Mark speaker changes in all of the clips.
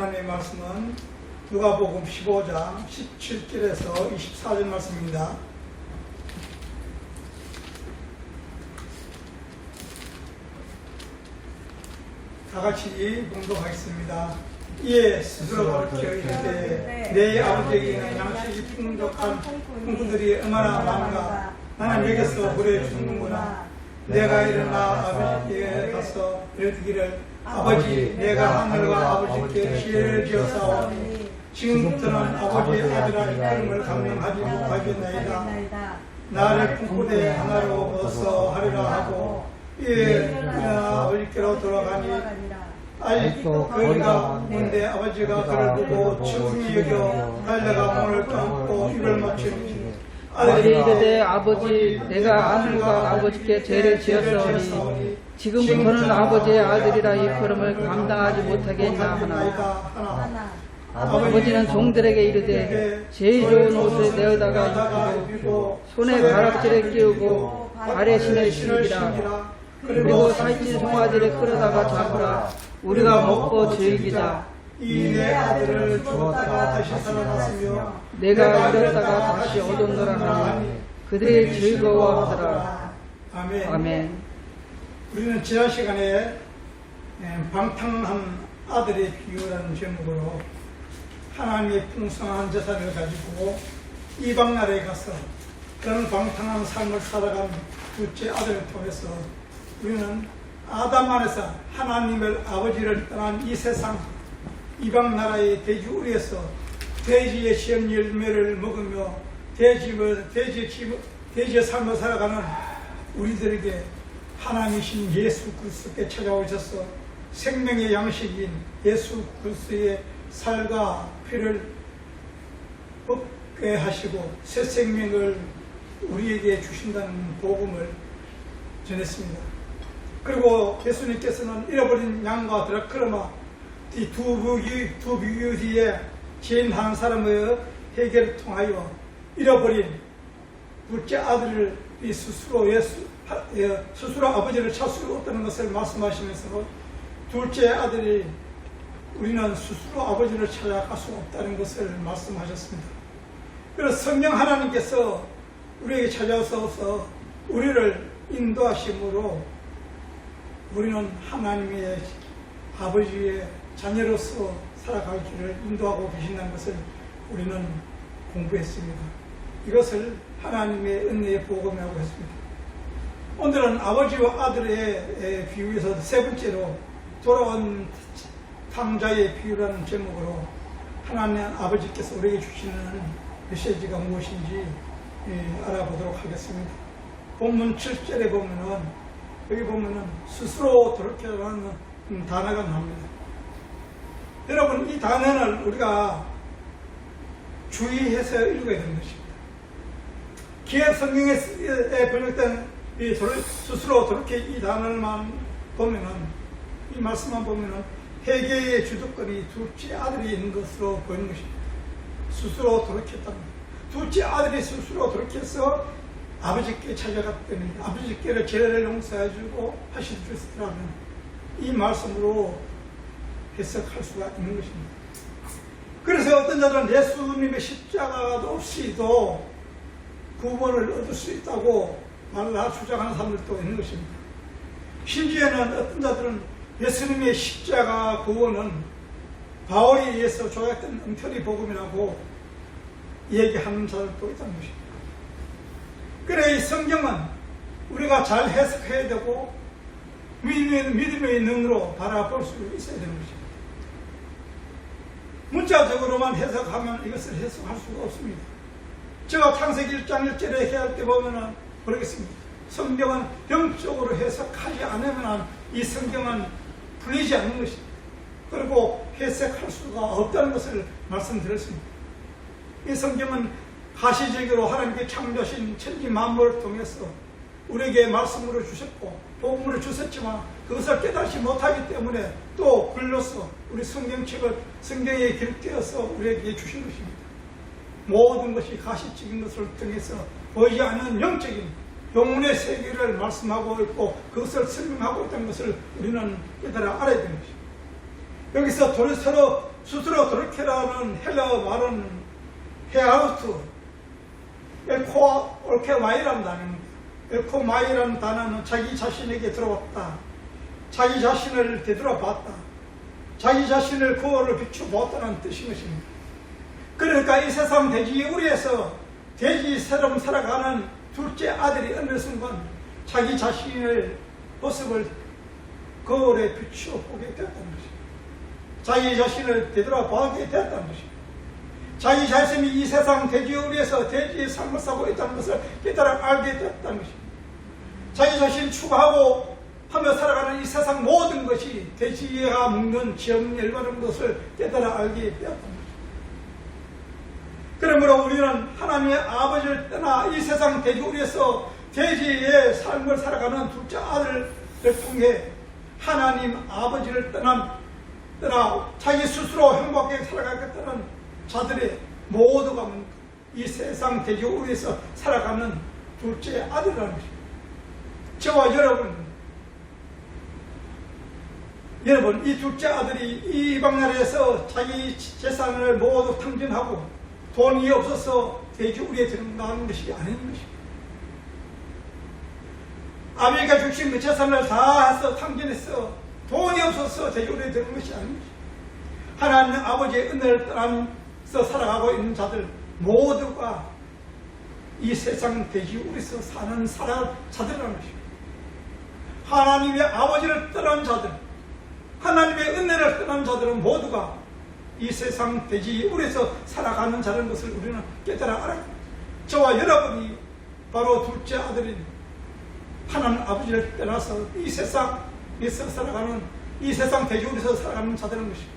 Speaker 1: 하나님의 말씀은 누가복음 15장 17절에서 24절 말씀입니다. 다 같이 봉독하겠습니다. 이에 스스로 돌이켜 이르되 내 아버지에게는 양식이 풍족한 풍부들이 얼마나 많은가. 나는 여기서 물에 죽는구나. 내가 일어나 아버지께 가서 이르기를 아버지, 내가 하늘과 아버지께 시를 지었사오니 지금부터는 아버지의 아들아 이름을 강명하지 못하겠나이다. 나를 품고대 하나로 얻어서 하리라 하고 이에 아버지께로 돌아가니 아직도 거리가 먼데 아버지가 그를 보고 충분히 여겨 달려가 문을 닫고 입을 맞추니
Speaker 2: 아들이 이르되 아버지, 내가 하늘과 아버지께 죄를 지었사오니 지금부터는 아버지의 아들이라 이 걸음을 감당하지 못하겠나 하나. 아버지는 종들에게 이르되 제일 좋은 옷을 내어다가 입히고 손에 가락지를 끼우고 발에 신을 신으리라. 그리고 살찐 송아지를 끌어다가 잡으라. 우리가 먹고 즐기자.
Speaker 1: 이 내 아들을 죽었다가 다시 살아났으며
Speaker 2: 내가 잃었다가 다시 얻었노라 하니 그들이 즐거워하더라. 아멘.
Speaker 1: 우리는 지난 시간에 방탕한 아들의 비유라는 제목으로 하나님의 풍성한 재산을 가지고 이방 나라에 가서 그런 방탕한 삶을 살아간 둘째 아들을 통해서 우리는 아담 안에서 하나님을 아버지를 떠난 이 세상 이방 나라의 돼지우리에서 돼지의 시험 열매를 먹으며 돼지의 삶을 살아가는 우리들에게 하나님이신 예수 그리스도께 찾아오셔서 생명의 양식인 예수 그리스도의 살과 피를 얻게 하시고 새 생명을 우리에게 주신다는 복음을 전했습니다. 그리고 예수님께서는 잃어버린 양과 드라크르마 이 두 비유 뒤에 죄인 한 사람의 해결을 통하여 잃어버린 둘째 아들을 스스로 아버지를 찾을 수 없다는 것을 말씀하시면서 둘째 아들이 우리는 스스로 아버지를 찾아갈 수 없다는 것을 말씀하셨습니다. 그래서 성령 하나님께서 우리에게 찾아오셔서 우리를 인도하심으로 우리는 하나님의 아버지의 자녀로서 살아갈 길을 인도하고 계신다는 것을 우리는 공부했습니다. 이것을 하나님의 은혜의 복음이라고 했습니다. 오늘은 아버지와 아들의 비유에서 세 번째로 돌아온 탕자의 비유라는 제목으로 하나님 아버지께서 우리에게 주시는 메시지가 무엇인지 알아보도록 하겠습니다. 본문 7절에 보면은 여기 보면은 스스로 돌이켜라는 단어가 나옵니다. 여러분, 이 단어를 우리가 주의해서 읽어야 되는 것입니다. 기획 성경에 번역된 이 스스로 돌이켜 이 단어만 보면은 이 말씀만 보면은 회개의 주도권이 둘째 아들이 있는 것으로 보이는 것입니다. 스스로 돌이켰답니다. 둘째 아들이 스스로 돌이켜서 아버지께 찾아갔더니 아버지께로 죄를 용서해주고 하실 수 있으라면 이 말씀으로 해석할 수가 있는 것입니다. 그래서 어떤 자들은 예수님의 십자가가 없이도 구원을 얻을 수 있다고 말라 주장하는 사람들도 있는 것입니다. 심지어는 어떤 자들은 예수님의 십자가 구원은 바울에 의해서 조약된 엉터리 복음이라고 얘기하는 자들도 있다는 것입니다. 그래, 이 성경은 우리가 잘 해석해야 되고 믿음의 눈으로 바라볼 수 있어야 되는 것입니다. 문자적으로만 해석하면 이것을 해석할 수가 없습니다. 제가 창세기 1장 1절에 해석할 때 보면은 모르겠습니다. 성경은 영적으로 해석하지 않으면 이 성경은 풀리지 않는 것입니다. 그리고 해석할 수가 없다는 것을 말씀드렸습니다. 이 성경은 가시적으로 하나님께 창조하신 천지 만물을 통해서 우리에게 말씀으로 주셨고 복음으로 주셨지만 그것을 깨닫지 못하기 때문에 또 글로서 우리 성경책을 성경에 기록되어서 우리에게 주신 것입니다. 모든 것이 가시적인 것을 통해서 보이지 않는 영적인 영혼의 세계를 말씀하고 있고 그것을 설명하고 있다는 것을 우리는 깨달아 알아야 되는 것입니다. 여기서 서로 스스로 돌이켜라는 헬라어 말은 헤아우트, 엘코마이라는 단어입니다. 엘코마이라는 단어는 자기 자신에게 들어왔다, 자기 자신을 되돌아봤다, 자기 자신을 거울을 비추보았다는 뜻인 것입니다. 그러니까 이 세상 돼지우리에서 돼지처럼 살아가는 둘째 아들이 어느 순간 자기 자신의 모습을 거울에 비추어보게 되었다는 것입니다. 자기 자신을 되돌아보게 되었다는 것입니다. 자기 자신이 이 세상 돼지우리에서 돼지의 삶을 사고 있다는 것을 깨달아 알게 되었다는 것입니다. 자기 자신을 추구하고 하며 살아가는 이 세상 모든 것이 돼지가 먹는 지역열과라는 것을 깨달아 알게 되었다는 것입니다. 그러므로 우리는 하나님의 아버지를 떠나 이 세상 돼지우리에서 돼지의 삶을 살아가는 둘째 아들을 통해 하나님 아버지를 떠나 자기 스스로 행복하게 살아가겠다는 자들의 모두가 이 세상 돼지우리에서 살아가는 둘째 아들이라는 것입니다. 저와 여러분 이 둘째 아들이 이 이방 나라에서 자기 재산을 모두 탕진하고 돈이 없어서 돼지우리에 들어가는 것이 아닌 것입니다. 아버지가 주신 그 재산을 다 해서 탕진해서 돈이 없어서 돼지우리에 들어간 것이 아닌 것입니다. 하나님 아버지의 은혜를 떠나서 살아가고 있는 자들 모두가 이 세상 돼지우리에서 사는 자들이라는 것입니다. 하나님의 아버지를 떠난 자들, 하나님의 은혜를 떠난 자들은 모두가 이 세상 돼지우리에서 살아가는 자라는 것을 우리는 깨달아 알아야 합니다. 저와 여러분이 바로 둘째 아들인 하나님 아버지를 떠나서 이 세상에서 살아가는 이 세상 돼지우리에서 살아가는 자들인 것입니다.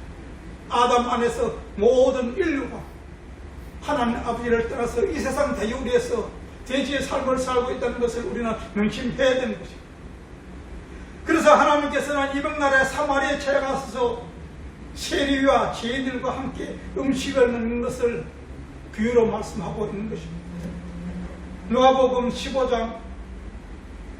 Speaker 1: 아담 안에서 모든 인류가 하나님 아버지를 떠나서 이 세상 돼지우리에서 돼지의 삶을 살고 있다는 것을 우리는 명심해야 되는 것입니다. 그래서 하나님께서는 이방 나라의 사마리아에 찾아가서 세리와 죄인들과 함께 음식을 먹는 것을 비유로 말씀하고 있는 것입니다. 누가복음 15장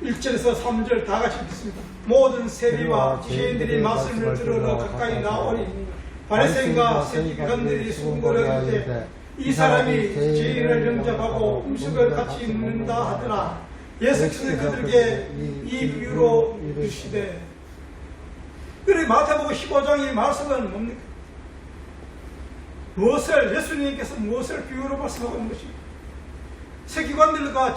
Speaker 1: 1절에서 3절 다 같이 읽습니다. 모든 세리와 죄인들이 말씀을 들으러 가까이 나오니 바리새인과 서기관들이 수군거려 이르되 이 사람이 죄인을 영접하고 음식을 같이 먹는다 하더라. 예수께서 그들에게 이 비유로 이르시되. 그래 마태복음 15장의 말씀은 뭡니까? 예수님께서 무엇을 비유로 말씀하고 있는 것입니까? 서기관들과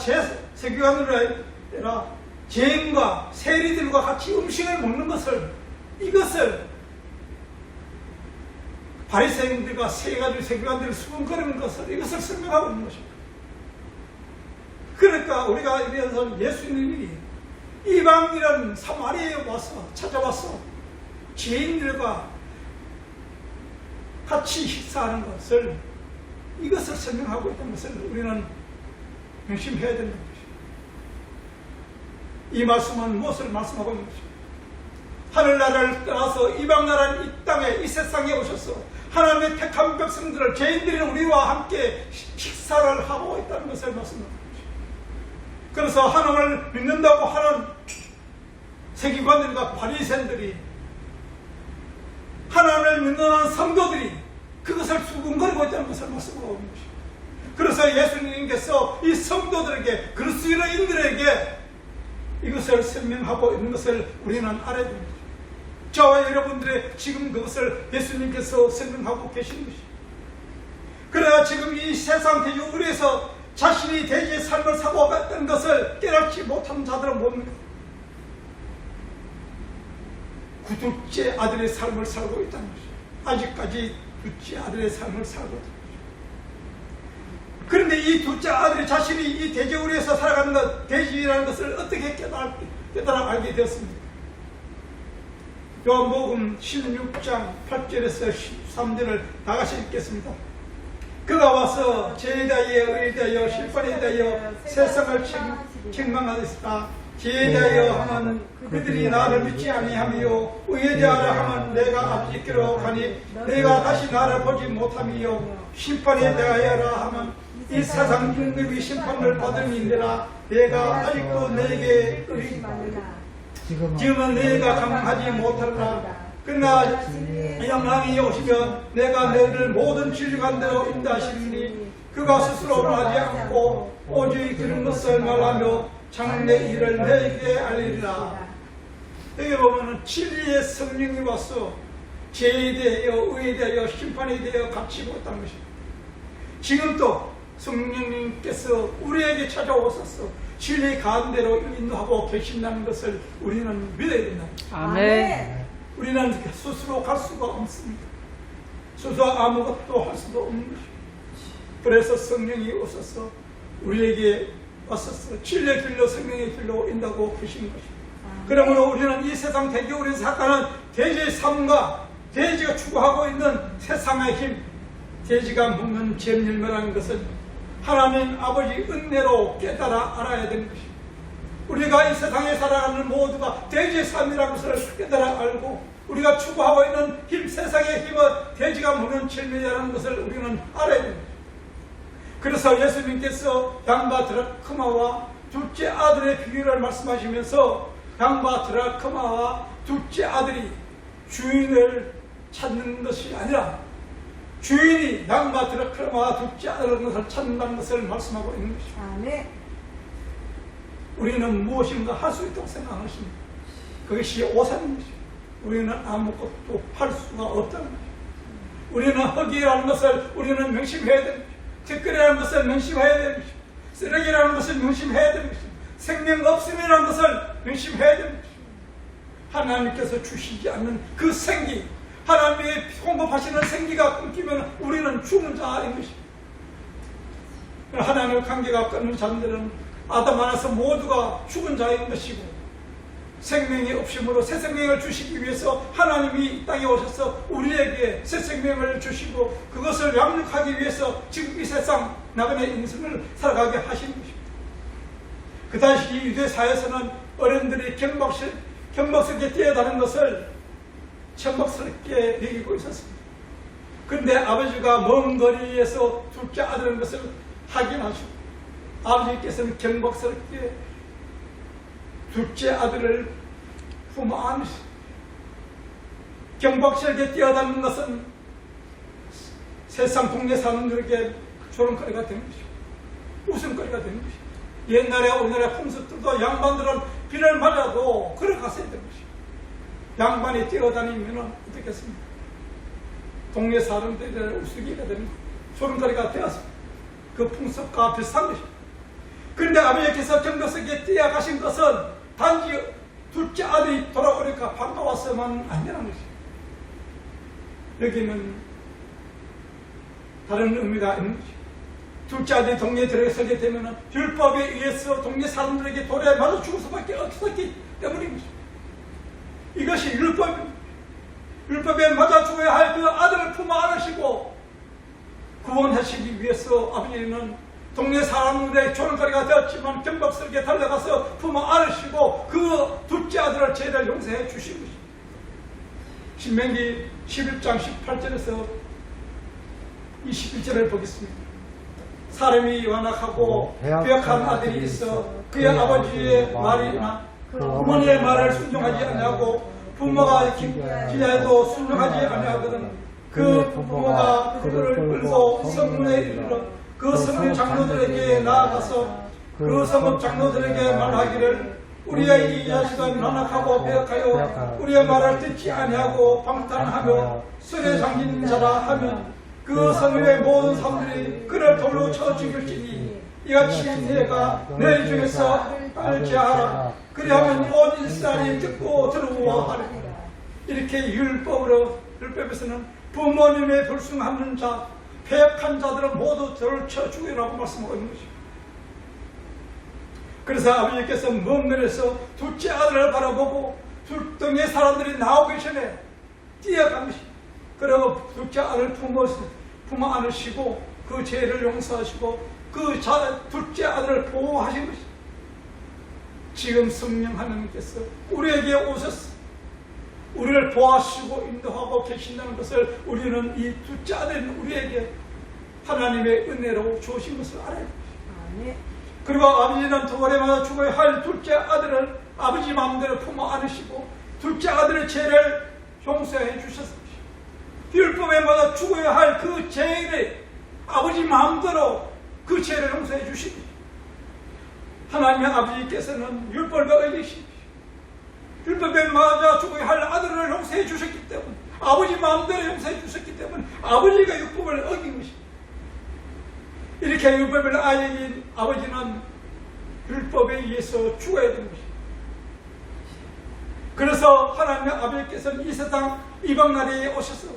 Speaker 1: 아니라 죄인과 세리들과 같이 음식을 먹는 것을, 이것을 바리새인들과 서기관들을 수군거리는 것을, 이것을 설명하고 있는 것입니다. 그러니까 우리가 이래서 예수님이 이방이라는 사마리아에 와서 찾아와서 죄인들과 같이 식사하는 것을, 이것을 설명하고 있다는 것을 우리는 명심해야 된다는 것입니다. 이 말씀은 무엇을 말씀하고 있는 것입니까? 하늘나라를 떠나서 이방나라는 이 땅에, 이 세상에 오셔서 하나님의 택한 백성들을, 죄인들인 우리와 함께 식사를 하고 있다는 것을 말씀합니다. 그래서 하나님을 믿는다고 하는 세기관들과 바리새인들이, 하나님을 믿는 성도들이 그것을 수군거리고 있다는 것을 말씀하고 있는 것입니다. 그래서 예수님께서 이 성도들에게, 그리스도인들에게 이것을 설명하고 있는 것을 우리는 알아야 됩니다. 저와 여러분들의 지금 그것을 예수님께서 설명하고 계시는 것입니다. 그러나 지금 이 세상 돼지우리에서 자신이 돼지의 삶을 사고 갔던 것을 깨닫지 못한 자들은 뭡니까? 둘째 아들의 삶을 살고 있다는 것이죠. 아직까지 둘째 아들의 삶을 살고 있다는 것이죠. 그런데 이 둘째 아들이 자신이 이 돼지우리에서 살아가는 것, 돼지라는 것을 어떻게 깨달아 알게 되었습니까? 요한복음 16장 8절에서 13절을 다 같이 읽겠습니다. 그가 와서 죄에 대하여, 의에 대하여, 심판에 대하여 세상을 책망하였다. 죄에 대하여 하면 그들이 나를 믿지 아니하며, 의에 대하여 하면 내가 아버지께로 가니 내가 다시 나를 보지 못하며, 심판에 대하여라 하면 이 세상 중들이 심판을 받음이니라. 내가 아직도 내게 지금은 내가 강하지 못하라. 그러나 영광이 오시면 내가 너희를 모든 진리간 대로 인도하시리니 그가 스스로 말하지 않고 오직 들은 것을 말하며 장래 일을 너희에게 알리리라. 여기 보면은 진리의 성령이 와서 죄에 대하여 의에 대하여 심판에 대하여 갇히고 있다는 것입니다. 지금도 성령님께서 우리에게 찾아오셔서 진리 가운데로 인도하고 계신다는 것을 우리는 믿어야 된다.
Speaker 2: 아멘.
Speaker 1: 우리는 스스로 갈 수가 없습니다. 스스로 아무것도 할 수도 없는 것입니다. 그래서 성령이 오셔서 우리에게 왔었어. 진리의 길로 성령의 길로 인도하고 계신 것입니다. 그러므로 우리는 이 세상 대기 우리 사탄은 돼지의 삶과 돼지가 추구하고 있는 세상의 힘, 돼지가 먹는 잼일매라는 것을 하나님 아버지 은혜로 깨달아 알아야 되는 것입니다. 우리가 이 세상에 살아가는 모두가 돼지의 삶이라는 것을 깨달아 알고 우리가 추구하고 있는 힘, 세상의 힘은 돼지가 먹는 잼이라는 것을 우리는 알아야 됩니다. 그래서 예수님께서 양바 드라크마와 둘째 아들의 비유를 말씀하시면서 양바 드라크마와 둘째 아들이 주인을 찾는 것이 아니라 주인이 양바 드라크마와 둘째 아들을 찾는다는 것을 말씀하고 있는 것입니다.
Speaker 3: 아멘.
Speaker 1: 우리는 무엇인가 할 수 있다고 생각하십니다. 그것이 오산인 것입니다. 우리는 아무것도 할 수가 없다는 것입니다. 우리는 허기라는 것을 우리는 명심해야 됩니다. 댓글이라는 것을 명심해야 되는 것입니다. 쓰레기라는 것을 명심해야 되는 것입니다. 생명 없음이라는 것을 명심해야 되는 것입니다. 하나님께서 주시지 않는 그 생기, 하나님의 공급하시는 생기가 끊기면 우리는 죽은 자인 것입니다. 하나님의 관계가 끊는 자들은 아담 안에서 모두가 죽은 자인 것이고 생명이 없음으로 새 생명을 주시기 위해서 하나님이 이 땅에 오셔서 우리에게 새 생명을 주시고 그것을 양육하기 위해서 지금 이 세상 나그네 인생을 살아가게 하신 것입니다. 그 당시 유대사에서는 어른들이 경박스럽게 뛰어다니는 것을 천박스럽게 여기고 있었습니다. 그런데 아버지가 먼 거리에서 둘째 아들인 것을 확인하시고 아버지께서는 경박스럽게 둘째 아들을 품어 안으시고 경박스럽게 뛰어다니는 것은 세상 동네 사람들에게 조롱거리가 되는 것이고 웃음거리가 되는 것이고 옛날에 우리나라 풍습들도 양반들은 비를 맞아도 걸어갔어야 되는 것이고 양반이 뛰어다니면 어떻겠습니까? 동네 사람들이 우스기가 되는 것, 조롱거리가 되었습니다. 그 풍습과 비슷한 것입니다. 그런데 아버지께서 경박스럽게 뛰어가신 것은 단지 둘째 아들이 돌아오니까 반가웠으면 안 되는 것입니다. 여기는 다른 의미가 있는 것입니다. 둘째 아들이 동네에 들어서게 되면 율법에 의해서 동네 사람들에게 돌에 맞아 죽을 수밖에 없었기 때문인 것입니다. 이것이 율법입니다. 율법에 맞아 죽어야 할 그 아들을 품어 안으시고 구원하시기 위해서 아버지는 동네 사람들의 조롱거리가 되었지만 경박스럽게 달려가서 품어 안으시고 그 둘째 아들을 죄를 용서해 주신 것입니다. 신명기 11장 18절에서 21절을 보겠습니다. 사람이 완악하고 배역한 아들이 있어 그의 아버지의 말이나 부모님의 말을 순종하지 아니하고 부모가 기하여도 순종하지 아니하거든 그 부모가 그들을 끌고 성문에 이르러 그 성문 장로들에게 나아가서 그 성문 장로들에게 말하기를 우리의 이 자식은 완악하고 배역하여 우리의 말을 듣지 아니하고 방탕하며 술에 잠긴 자라 하면 그 성문의 모든 사람들이 그를 돌로 쳐 죽일지니 이같이 내가 너희 중에서 알지하라. 그리하면 온 이스라엘이 듣고 들어오하리라. 이렇게 율법에서는 부모님의 불순하는 자, 배역한 자들은 모두 돌을 쳐 죽이라고 말씀하고 있는 것입니다. 그래서 아버지께서 먼 거리에서 둘째 아들을 바라보고 둘덩이의 사람들이 나오기 전에 뛰어간 것입니다. 그리고 둘째 아들을 품어 안으시고 그 죄를 용서하시고 그 둘째 아들을 보호하신 것입니다. 지금 성령 하나님께서 우리에게 오셔서 우리를 보호하시고 인도하고 계신다는 것을 우리는 이 둘째 아들인 우리에게 하나님의 은혜로 주신 것을 알아야 됩니다. 그리고 아버지는 돌에마다 죽어야 할 둘째 아들을 아버지 마음대로 품어 안으시고 둘째 아들의 죄를 용서해 주셨습니다. 율법에 맞아 죽어야 할 그 죄를 아버지 마음대로 그 죄를 용서해 주십니다. 하나님의 아버지께서는 율법을 어기십니다. 율법에 맞아 죽어야 할 아들을 용서해 주셨기 때문에, 아버지 마음대로 용서해 주셨기 때문에 아버지가 율법을 어긴 것입니다. 이렇게 율법을 어긴 아버지는 율법에 의해서 죽어야 되는 것입니다. 그래서 하나님의 아버지께서는 이 세상 이방나라에 오셔서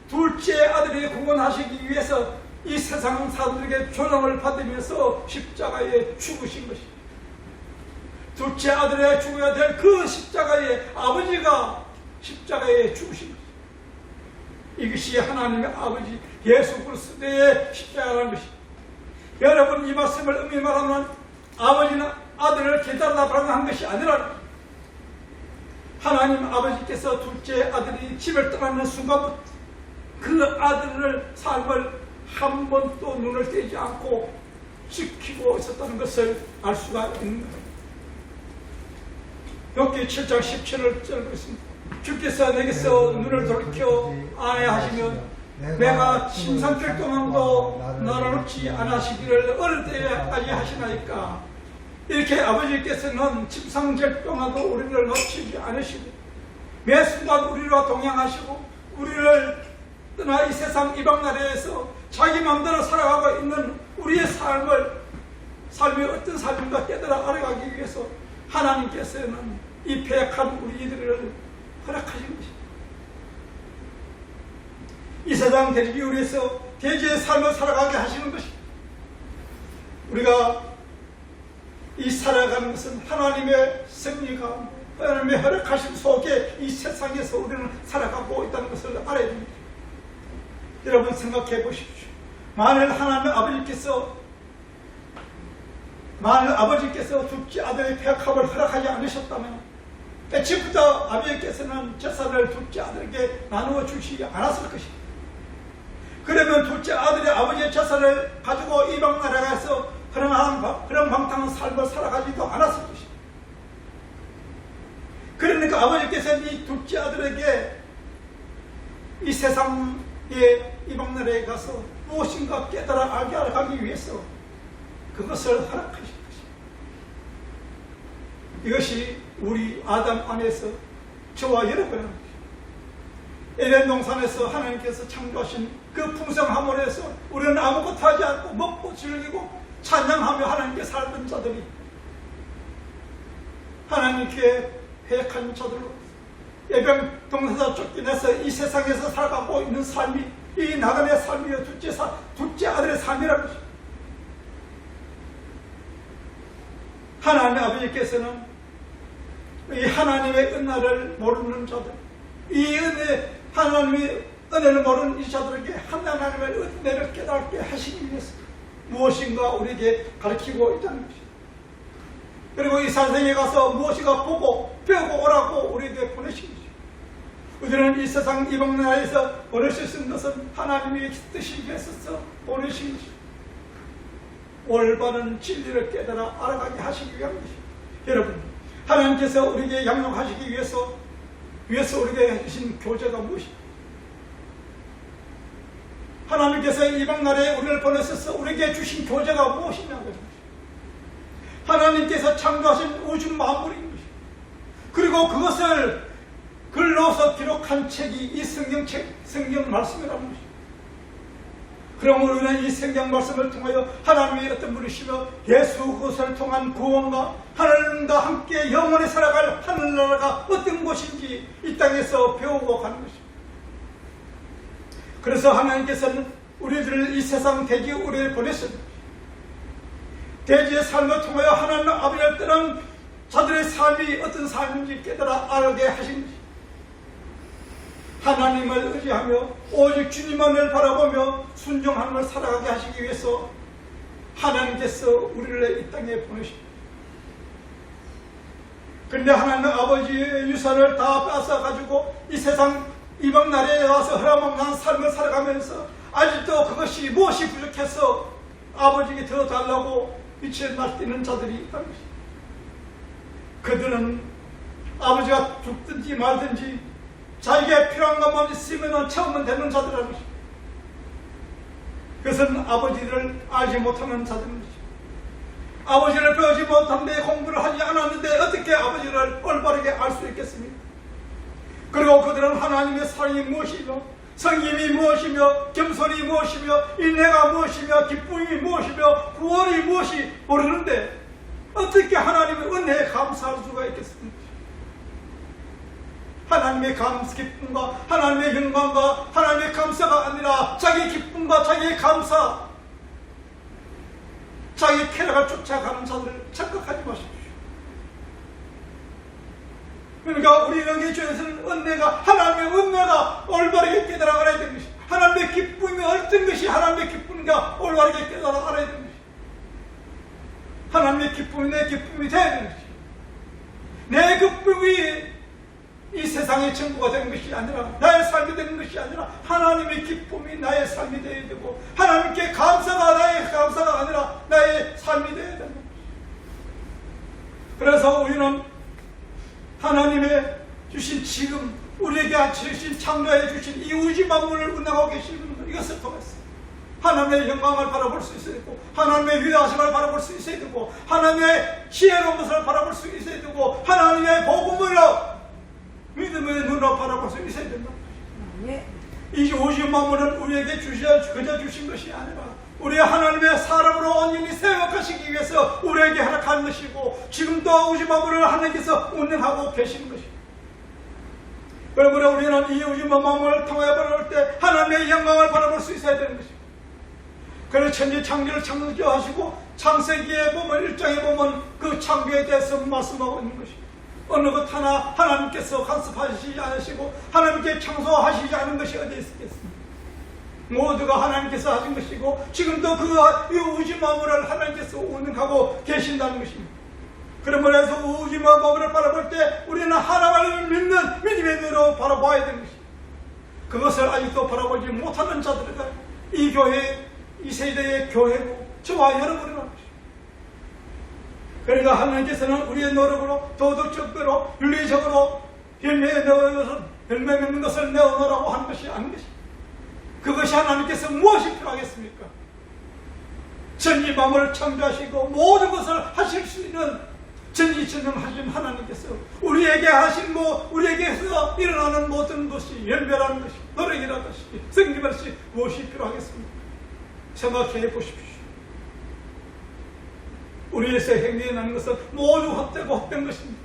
Speaker 1: 둘째 아들이 구원하시기 위해서 이 세상 사람들에게 조롱을 받으면서 십자가에 죽으신 것입니다. 둘째 아들에 죽어야 될 그 십자가에 아버지가 십자가에 죽으신 것입니다. 이것이 하나님의 아버지 예수 그리스도의 십자가라는 것입니다. 여러분, 이 말씀을 의미 말하면 아버지는 아들을 기다리다 발견한 것이 아니라 하나님 아버지께서 둘째 아들이 집을 떠나는 순간부터 그 아들을 삶을 한 번도 눈을 떼지 않고 지키고 있었다는 것을 알 수가 있는 겁니다. 욥기 7장 17을 적고 있습니다. 주께서 내게서 눈을 돌이켜 안해하시면 내가 침상길 동안도 나를 놓지 않으시기를 어릴 때까지 하시나이까. 이렇게 아버지께서는 침상길 동안도 우리를 놓치지 않으시고 매 순간 우리와 동행하시고 우리를 떠나 이 세상 이방나라에서 자기 마음대로 살아가고 있는 우리의 삶이 어떤 삶인가 깨달아 알아가기 위해서 하나님께서는 이 패역한 우리들을 허락하신 것입니다. 이 세상 대지기 위해서 대지의 삶을 살아가게 하시는 것입니다. 우리가 이 살아가는 것은 하나님의 섭리가 하나님의 허락하심 속에 이 세상에서 우리는 살아가고 있다는 것을 알아야 됩니다. 여러분 생각해 보십시오. 만일 하나님의 아버지께서 둘째 아들의 폐역함을 허락하지 않으셨다면 애초부터 아버지께서는 재산을 둘째 아들에게 나누어 주시지 않았을 것입니다. 그러면 둘째 아들이 아버지의 재산을 가지고 이방 나라에서 그런 방탕한 삶을 살아가지도 않았을 것입니다. 그러니까 아버지께서는 이 둘째 아들에게 이 세상의 이방 나라에 가서 무엇인가 깨달아 알게 하기 위해서 그것을 허락하신 것입니다. 이것이 우리 아담 안에서 저와 여러분은 에덴 동산에서 하나님께서 창조하신 그 풍성함을 해서 우리는 아무것도 하지 않고 먹고 즐기고 찬양하며 하나님께 살던 자들이 하나님께 회역한 자들로 예병 동산에서 쫓겨내서 이 세상에서 살아가고 있는 삶이 이 나그네의 삶이요 둘째 아들의 삶이라는 것입니다. 하나님의 아버지께서는 이 하나님의 은혜를 모르는 자들, 하나님의 은혜를 모르는 이 자들에게 하나님의 은혜를 깨닫게 하시기 위해서 무엇인가 우리에게 가르치고 있다는 것입니다. 그리고 이 산성에 가서 무엇인가 보고 배우고 오라고 우리에게 보내신 것입니다. 우리는 이 세상 이방나라에서 보낼 수 있는 것은 하나님의 뜻이 있어서 보내신 것입니다. 올바른 진리를 깨달아 알아가게 하시기 위한 것입니다. 여러분, 하나님께서 우리에게 양육하시기 위해서 우리에게 해주신 교제가 무엇입니까? 하나님께서 이방나라에 우리를 보내셔서 우리에게 주신 교제가 무엇이냐고. 하나님께서 창조하신 우주 만물인 것입니다. 그리고 그것을 글로서 기록한 책이 이 성경 말씀이라는 것입니다. 그러므로 우리는 이 성경 말씀을 통하여 하나님의 어떤 분이시며 예수 그것을 통한 구원과 하나님과 함께 영원히 살아갈 하늘나라가 어떤 곳인지 이 땅에서 배우고 가는 것입니다. 그래서 하나님께서는 우리들을 이 세상 대지에 우리를 보냈습니다. 대지의 삶을 통하여 하나님 아버지를 떠난 자들의 삶이 어떤 삶인지 깨달아 알게 하신 것입니다. 하나님을 의지하며 오직 주님만을 바라보며 순종함을 살아가게 하시기 위해서 하나님께서 우리를 이 땅에 보내십니다. 그런데 하나님 아버지의 유산을 다 뺏어가지고 이 세상 이방 나라에 와서 허락만한 삶을 살아가면서 아직도 그것이 무엇이 부족해서 아버지에게 더 달라고 빛을 날뛰는 자들이 있다는 것입니다. 그들은 아버지가 죽든지 말든지 자기에게 필요한 것만 있으면 채우면 되는 자들이라는 것입니다. 그것은 아버지를 알지 못하는 자들인 것입니다. 아버지를 배우지 못한데 공부를 하지 않았는데 어떻게 아버지를 올바르게 알 수 있겠습니까? 그리고 그들은 하나님의 사랑이 무엇이며 성김이 무엇이며 겸손이 무엇이며 인내가 무엇이며 기쁨이 무엇이며 구원이 무엇이 모르는데 어떻게 하나님의 은혜에 감사할 수가 있겠습니까? 하나님의 기쁨과 하나님의 영광과 하나님의 감사가 아니라 자기 기쁨과 자기의 감사, 자기 쾌락을 쫓아가는 자들을 착각하지 마십시오. 그러니까 우리에게 주어진 은혜가, 하나님의 은혜가 올바르게 깨달아 알아야 되는 것이, 하나님의 기쁨이 어떤 것이 하나님의 기쁨인가 올바르게 깨달아 알아야 되는 것이, 하나님의 기쁨이 내 기쁨이 되어야 되는 것이, 내 기쁨이 이 세상의 전부가 되는 것이 아니라, 나의 삶이 되는 것이 아니라 하나님의 기쁨이 나의 삶이 되어야 되고, 하나님께 감사가 나의 감사가 아니라 나의 삶이 되어야 되는 것이. 그래서 우리는 하나님의 주신 지금 우리에게 주신 창조해 주신 이 우주 만물을 운행하고 계시는 이것을 통해서 하나님의 영광을 바라볼 수 있어야 되고, 하나님의 위대하심을 바라볼 수 있어야 되고, 하나님의 지혜로운 것을 바라볼 수 있어야 되고, 하나님의 복음으로 믿음의 눈으로 바라볼 수 있어야 된다. 이 우주 만물은 우리에게 그저 주신 것이 아니라 우리 하나님의 사람으로 온전히 세워가시기 위해서 우리에게 허락한 것이고, 지금도 우주 만물을 하나님께서 운행하고 계시는 것입니다. 그러므로 우리는 이 우주 만물을 통해 바라볼 때 하나님의 영광을 바라볼 수 있어야 되는 것입니다. 그래서 천지 창조를 창조하시고 창세기에 보면 1장에 보면 그 창조에 대해서 말씀하고 있는 것입니다. 어느 것 하나 하나님께서 간섭하시지 않으시고 하나님께 창조하시지 않은 것이 어디 있겠습니까? 모두가 하나님께서 하신 것이고, 지금도 그 우주 만물을 하나님께서 운행하고 계신다는 것입니다. 그러므로 우주 만물을 바라볼 때 우리는 하나님을 믿는 믿음의 눈으로 바라봐야 되는 것입니다. 그것을 아직도 바라보지 못하는 자들은 이 교회, 이 세대의 교회고 저와 여러분이라는 것입니다. 그러니까 하나님께서는 우리의 노력으로 도덕적으로 윤리적으로 열매 맺는 것을 내어놓으라고 하는 것이 아닌 것입니다. 그것이 하나님께서 무엇이 필요하겠습니까? 전지 만물을 창조하시고 모든 것을 하실 수 있는 전지전능하신 하나님께서 우리에게 하신 우리에게서 일어나는 모든 것이 열매라는 것이, 노력이라는 것이, 성김이라는 것이 무엇이 필요하겠습니까? 생각해 보십시오. 우리에서 행해나는 것은 모두 헛되고 헛된 것입니다.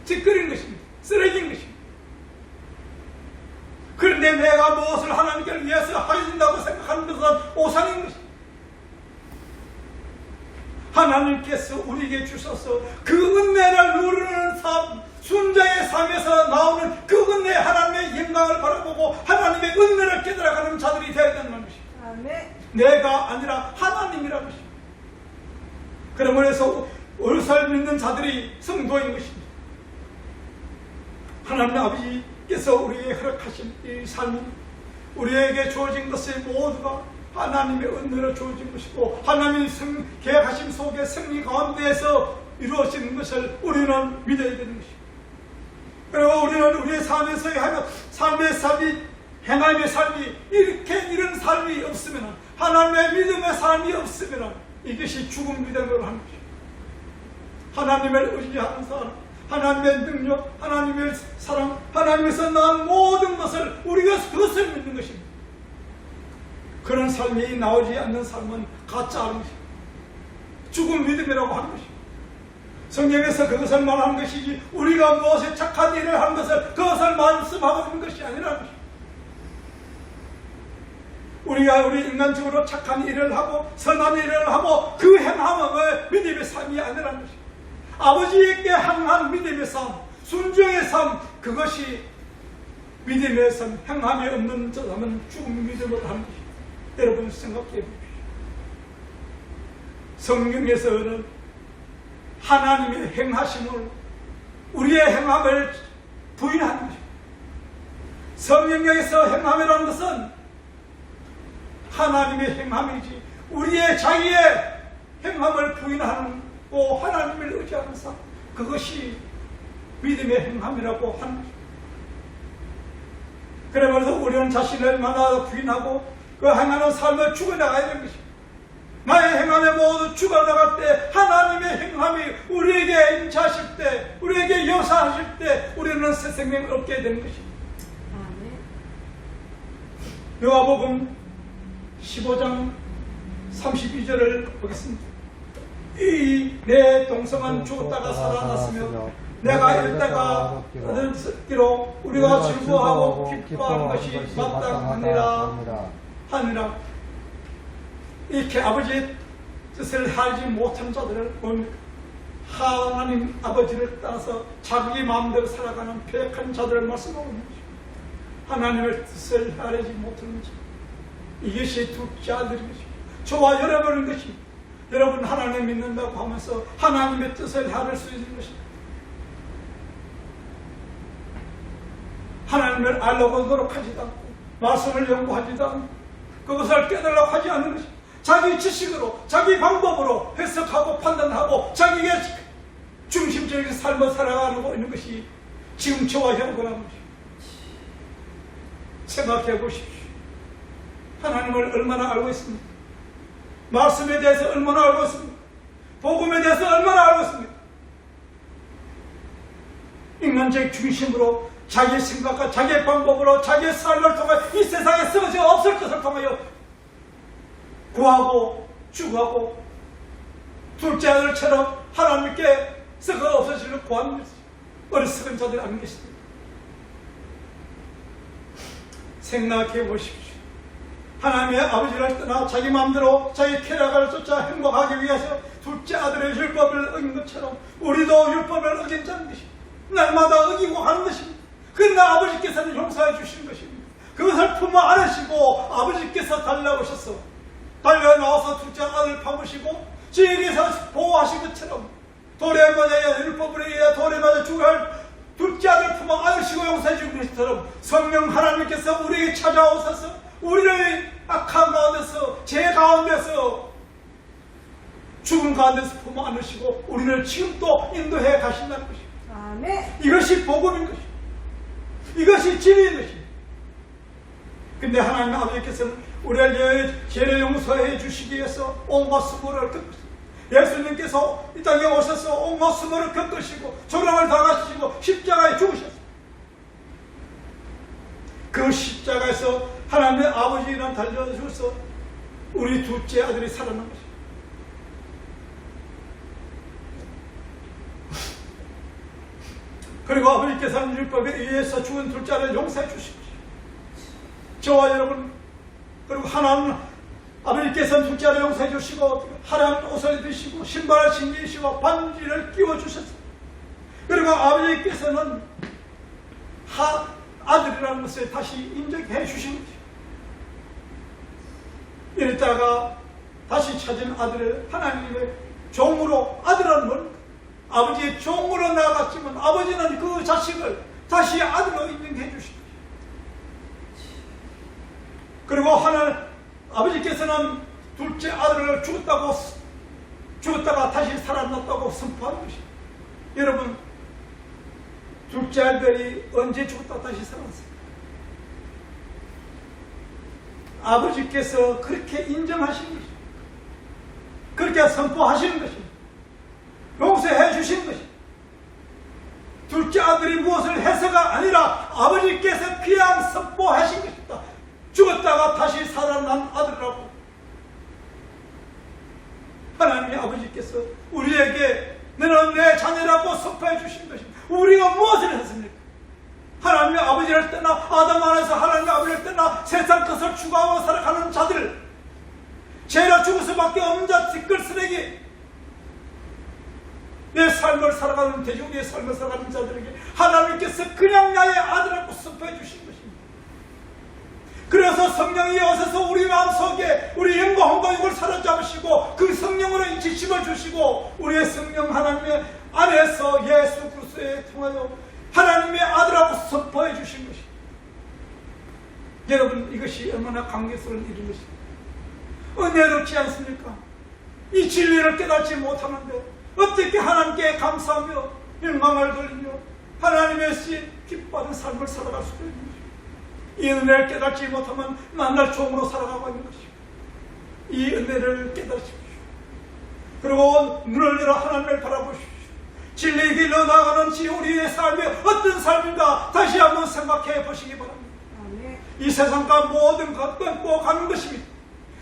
Speaker 1: 찌끄린 것입니다. 쓰레기인 것입니다. 그런데 내가 무엇을 하나님께 위해서 하야 된다고 생각하는 것은 오산인 것입니다. 하나님께서 우리에게 주셔서 그 은혜를 누리는 삶, 순자의 삶에서 나오는 그 은혜, 하나님의 영광을 바라보고 하나님의 은혜를 깨달아가는 자들이 되어야 된다는 것입니다. 아멘. 내가 아니라 하나님이라는 것입니다. 그러므로 얼살 믿는 자들이 성도인 것입니다. 하나님 아버지께서 우리에게 허락하신 이 삶이 우리에게 주어진 것이 모두가 하나님의 은혜로 주어진 것이고, 하나님의 계약하심 속에 승리 가운데에서 이루어지는 것을 우리는 믿어야 되는 것입니다. 그리고 우리는 우리의 삶에서 삶의 삶이, 행함의 삶이, 이런 삶이 없으면, 하나님의 믿음의 삶이 없으면 이것이 죽은 믿음으로 하는 것입니다. 하나님을 의지하는 사람, 하나님의 능력, 하나님의 사랑, 하나님에서 난 모든 것을 우리가 그것을 믿는 것입니다. 그런 삶이 나오지 않는 삶은 가짜라는 것입니다. 죽은 믿음이라고 하는 것입니다. 성경에서 그것을 말하는 것이지, 우리가 무엇에 착한 일을 하는 것을 그것을 말씀하고 있는 것이 아니라는 것입니다. 우리가 우리 인간적으로 착한 일을 하고 선한 일을 하고 그 행함은 믿음의 삶이 아니라는 것입니다. 아버지에게 향한 믿음의 삶, 순종의 삶, 그것이 믿음의 삶, 행함이 없는 사람은 죽은 믿음으로 하는 것입니다. 여러분 생각해 보십시오. 성경에서는 하나님의 행하심을, 우리의 행함을 부인하는 것입니다. 성경에서 행함이라는 것은 하나님의 행함이지, 우리의 자기의 행함을 부인하고 하나님을 의지하는 삶, 그것이 믿음의 행함이라고 하는 것입니다. 그러면서 우리는 자신을 만나 부인하고 그 행하는 삶을 죽어나가야 되는 것입니다. 나의 행함에 모두 죽어나갈 때 하나님의 행함이 우리에게 임차하실 때, 우리에게 역사하실 때 우리는 새 생명을 얻게 되는 것입니다. 요한복음 15장 32절을 보겠습니다. 이 내 동성은 죽었다가 살아났으며 내가 이랬다가 얻었기로 우리가 즐거워하고 기뻐하는 것이 마땅하니라 하니라. 이렇게 아버지의 뜻을 알지 못한 자들을 본 하나님 아버지를 따라서 자기 마음대로 살아가는 패역한 자들을 말씀하고 있는 것입니다. 하나님의 뜻을 알지 못하는 자, 이것이 둘째 아들인 것입니다. 저와 여러분인 것입니다. 여러분 하나님 믿는다고 하면서 하나님의 뜻을 알을 수 있는 것입니다. 하나님을 알려고 노력하지도 않고 말씀을 연구하지도 않고 그것을 깨달으려고 하지 않는 것입니다. 자기 지식으로 자기 방법으로 해석하고 판단하고 자기의 중심적인 삶을 살아가고 있는 것이 지금 저와 여러분의 것입니다. 생각해 보십시오. 하나님을 얼마나 알고 있습니까? 말씀에 대해서 얼마나 알고 있습니까? 복음에 대해서 얼마나 알고 있습니까? 인간적 중심으로 자기의 생각과 자기의 방법으로 자기의 삶을 통해 이 세상에 쓰러져 없을 것을 통하여 구하고 추구하고 둘째 아들처럼 하나님께 썩어 없어지는 구하는 것이 어리석은 자들이 아닌 것입니다. 생각해 보십시오. 하나님의 아버지를 떠나 자기 마음대로 자기 쾌락을 쫓아 행복하기 위해서 둘째 아들의 율법을 어긴 것처럼 우리도 율법을 어긴 자인 것입니다. 날마다 어기고 하는 것입니다. 그러나 아버지께서는 용서해 주시는 것입니다. 그것을 품어 안으시고 아버지께서 달려오셔서 달려 나와서 둘째 아들을 파무시고 지혜에서 보호하신 것처럼 돌에 맞아 율법을 위해 돌에 맞아 죽을 둘째 아들 품어 안으시고 용서해 주는 것처럼 성령 하나님께서 우리에게 찾아오셔서 우리를 악한 가운데서 죄 가운데서 죽음 가운데서 품어 안으시고 우리를 지금 또 인도해 가신다는 것입니다.
Speaker 3: 아멘.
Speaker 1: 이것이 복음인 것입니다. 이것이 진리인 것입니다. 근데 하나님 아버지께서는 우리를 죄를 용서해 주시기 위해서 온갖 수고를 겪으시고 예수님께서 이 땅에 오셔서 온갖 수고를 겪으시고 조롱을 당하시고 십자가에 죽으셨습니다. 그 십자가에서 하나님의 아버지는 달려주셔서 우리 둘째 아들이 살아난 것입니다. 그리고 아버지께서는 율법에 의해서 죽은 둘째 아들을 용서해 주십시오. 저와 여러분 그리고 하나님 아버지께서는 둘째 아들을 용서해 주시고 하얀 옷을 입으시고 신발을 신기시고 반지를 끼워주셨습니다. 그리고 아버지께서는 아들이라는 것을 다시 인정해 주신 것입니다. 이랬다가 다시 찾은 아들을 하나님의 종으로 아들은 뭡니까? 아버지의 종으로 나아갔지만 아버지는 그 자식을 다시 아들로 인정해 주신 것입니다. 그리고 아버지께서는 둘째 아들을 죽었다가 다시 살아났다고 선포한 것입니다. 여러분 둘째 아들이 언제 죽었다 다시 살았어요? 아버지께서 그렇게 인정하신 것입니다. 그렇게 선포하시는 것입니다. 용서해 주신 것입니다. 둘째 아들이 무엇을 해서가 아니라 아버지께서 그냥 선포하신 것입니다. 죽었다가 다시 살아난 아들이라고 하나님의 아버지께서 우리에게 너는 내 자녀라고 선포해 주신 것입니다. 우리가 무엇을 했습니까? 하나님의 아버지를 떠나 아담 안에서 하나님의 아버지를 떠나 세상 것을 추구하고 살아가는 자들 죄라 죽을 수밖에 없는 자 뒷글 쓰레기 내 삶을 살아가는 대중의 삶을 살아가는 자들에게 하나님께서 그냥 나의 아들이라고 선포해 주신 것입니다. 그래서 성령이 오셔서 우리 마음속에 우리 영과 혼과 육을 사로잡으시고 그 성령으로 지식을 주시고 우리의 성령 하나님의 안에서 예수 그리스도에 통하여 하나님의 아들하고 선포해 주신 것입니다. 여러분 이것이 얼마나 감격스러운 일인 것입니까? 은혜롭지 않습니까? 이 진리를 깨닫지 못하는데 어떻게 하나님께 감사하며 영광을 돌리며 하나님의 신 기뻐하는 삶을 살아갈 수가 있는 것입니다. 이 은혜를 깨닫지 못하면 만날 종으로 살아가고 있는 것입니다. 이 은혜를 깨닫십시오. 그리고 눈을 열어 하나님을 바라보십시오. 진리의 길로 나아가는 우리의 삶이 어떤 삶인가 다시 한번 생각해 보시기 바랍니다. 이 세상과 모든 것 끊고 가는 것입니다.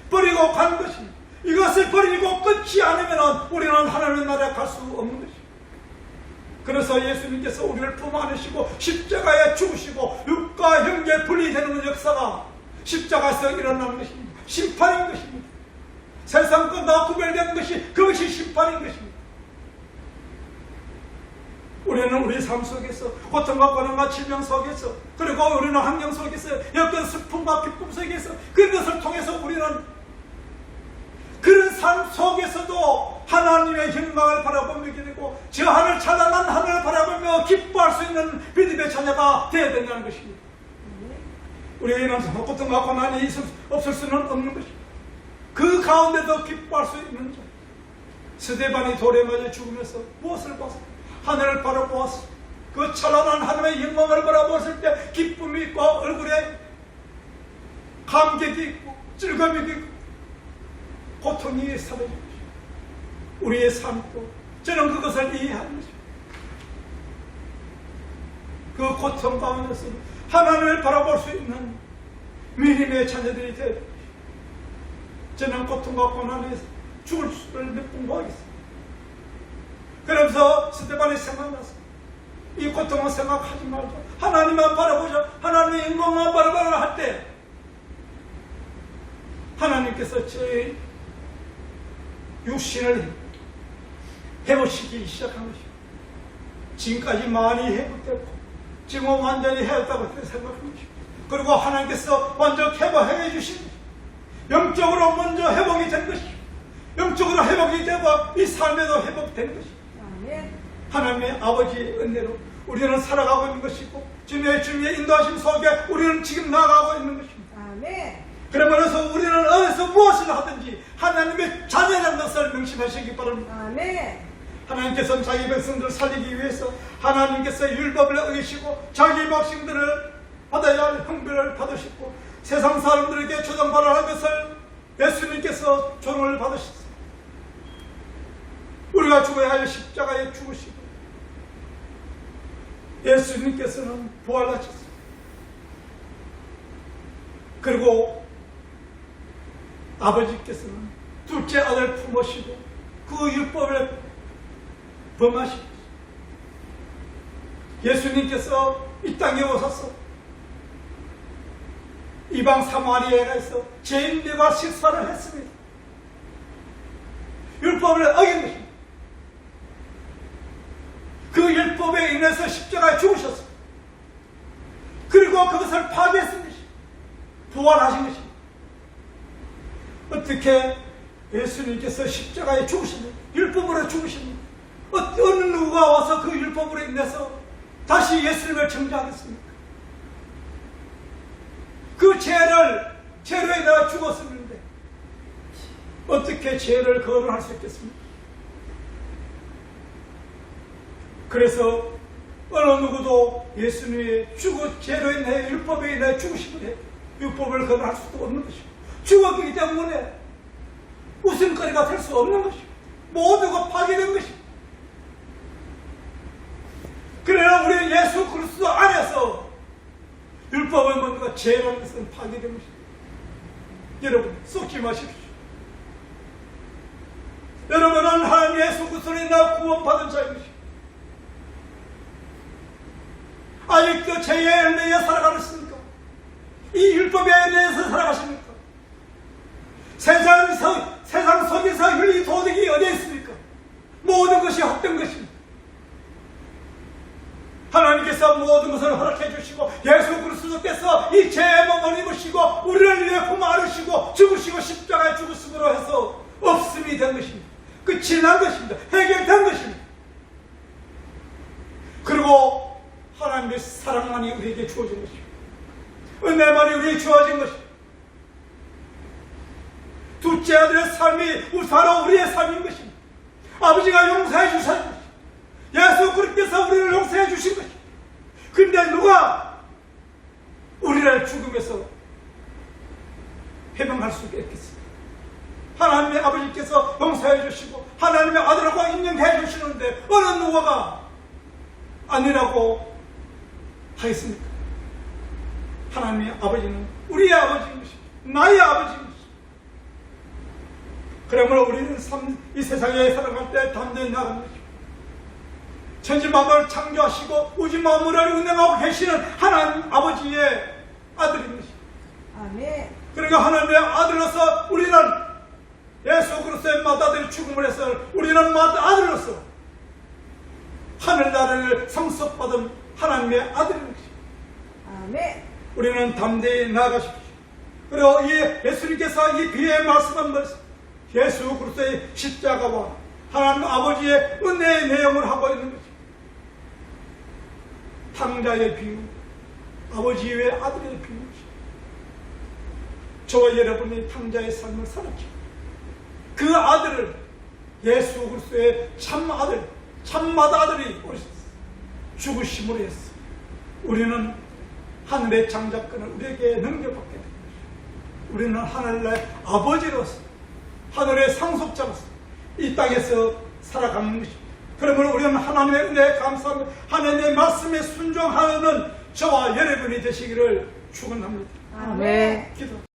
Speaker 1: 버리고 가는 것입니다. 이것을 버리고 끊지 않으면 우리는 하나님의 나라에 갈 수 없는 것입니다. 그래서 예수님께서 우리를 품 안으시고 십자가에 죽으시고 육과 형제 분리되는 역사가 십자가에서 일어나는 것입니다. 심판인 것입니다. 세상과 구별되는 것이 그것이 심판인 것입니다. 우리는 우리 삶 속에서 고통과 고난과 질병 속에서 그리고 우리는 환경 속에서 여건 슬픔과 기쁨 속에서 그것을 통해서 우리는 그런 삶 속에서도 하나님의 영광을 바라보며 기되고 저 하늘 찬란한 하늘을 바라보며 기뻐할 수 있는 믿음의 자녀가 되어야 된다는 것입니다. 우리에게는 고통과 고난이 없을 수는 없는 것입니다. 그 가운데도 기뻐할 수 있는 자. 스데반이 돌에 맞아 죽으면서 무엇을 봤어? 하늘을 바라보았어. 그 찬란한 하나님의 영광을 바라보았을 때 기쁨이 있고 얼굴에 감격이 있고 즐거움이 있고 고통이 사라진 것입니다. 우리의 삶도 저는 그것을 이해하는 것입니다. 그 고통 가운데서 하나님을 바라볼 수 있는 믿음의 자녀들이 되어 저는 고통과 고난에 죽을 수를 몇 번 모르겠습니다. 그러면서 스데반이 생각났어요. 이 고통을 생각하지 말자. 하나님만 바라보자. 하나님의 영광만 바라보라 할 때 하나님께서 제 육신을 회복시키기 시작한 것입니다. 지금까지 많이 회복됐고 지금 완전히 회복됐다고 생각한 것입니다. 그리고 하나님께서 완전 회복해 주신 것입니다. 영적으로 먼저 회복이 된 것입니다. 영적으로 회복이 되고 이 삶에도 회복된 것입니다. 하나님의 아버지의 은혜로 우리는 살아가고 있는 것이고 주님의 인도하심 속에 우리는 지금 나아가고 있는 것입니다.
Speaker 3: 아멘.
Speaker 1: 그러면서 우리는 어디서 무엇을 하든지 하나님의 자녀라는 것을 명심하시기 바랍니다.
Speaker 3: 아멘.
Speaker 1: 하나님께서는 자기 백성들을 살리기 위해서 하나님께서 율법을 어기시고 자기 백성들을 받아야 할 형벌을 받으시고 세상 사람들에게 조정받아야 할 것을 예수님께서 조롱을 받으셨습니다. 우리가 죽어야 할 십자가에 죽으시고 예수님께서는 부활하셨습니다. 그리고 아버지께서는 둘째 아들 품으시고 그 율법을 범하시고 예수님께서 이 땅에 오셔서 이방 사마리아에서 죄인들과 식사를 했습니다. 율법을 어긴 것입니다. 그 율법에 인해서 십자가에 죽으셨습니다. 그리고 그것을 파괴했은 것입니다. 부활하신 것입니다. 어떻게 예수님께서 십자가에 죽으십니까? 율법으로 죽으십니까? 어느 누가 와서 그 율법으로 인해서 다시 예수님을 정죄하겠습니까? 그 죄로 인해 죽었었는데 어떻게 죄를 거론할 수 있겠습니까? 그래서 어느 누구도 예수님의 죄로 인해 율법에 인해 죽으심을 율법을 거론할 수도 없는 것이고 죽었기 때문에 웃음거리가 될 수 없는 것이고 모두가 파괴된 것이고 그러나 우리 예수 그리스도 안에서 율법을 뭔가 죄라는 것은 파괴된 것입니다. 여러분 썩지 마십시오. 여러분은 하나님 예수 그리스도로 인해 구원받은 자인 것입니다. 아직도 죄의 은혜에 살아가셨습니까? 이 율법의 은혜에서 살아가십니까? 세상 속에서 윤리 도덕이 어디에 있습니까? 모든 것이 헛된 것입니다. 하나님께서 모든 것을 허락해 주시고 예수 그리스도께서 이 죄의 몸을 입으시고 우리를 위해 품 안으시고 죽으시고 십자가에 죽으심으로 해서 없음이 된 것입니다. 끝이 난 것입니다. 해결된 것입니다. 그리고 하나님의 사랑만이 우리에게 주어진 것입니다. 은혜만이 우리에게 주어진 것입니다. 둘째 아들의 삶이 바로 우리의 삶인 것입니다. 아버지가 용서해 주신 것입니다. 예수 그리스도께서 우리를 용서해 주신 것입니다. 근데 누가 우리를 아들의 죽음에서 해방할 수 있겠습니까? 하나님의 아버지께서 용서해 주시고 하나님의 아들하고 인정해 주시는데 어느 누가가 아니라고 하겠습니까? 하나님의 아버지는 우리의 아버지인 것입니다. 나의 아버지인 것입니다. 그러므로 우리는 이 세상에 살아갈 때 담대히 나가는 것입니다. 천지만물을 창조하시고 우주만물을 운행하고 계시는 하나님 아버지의 아들인 것입니다.
Speaker 3: 아멘.
Speaker 1: 그러니까 하나님의 아들로서 우리는 예수 그리스도의 맏아들이 죽음을 해서 우리는 맏아들로서 하늘나라를 상속받은 하나님의 아들인 것입니다.
Speaker 3: 아멘.
Speaker 1: 우리는 담대히 나아가십시오. 그리고 이 예수님께서 이 비유의 말씀은 예수 그리스도의 십자가와 하나님 아버지의 은혜의 내용을 하고 있는 것입니다. 탕자의 비유, 아버지의 아들의 비유입니다. 저와 여러분이 탕자의 삶을 살았죠. 그 아들을 예수 그리스도의 참 아들, 참맏아들이 죽으심으로 했어. 우리는 하늘의 장자권을 우리에게 넘겨받게 됩니다. 우리는 하늘의 아버지로서 하늘의 상속자로서 이 땅에서 살아가는 것입니다. 그러므로 우리는 하나님의 은혜에 감사하며 하나님의 말씀에 순종하는 저와 여러분이 되시기를 축원합니다.
Speaker 3: 아멘.
Speaker 1: 기도.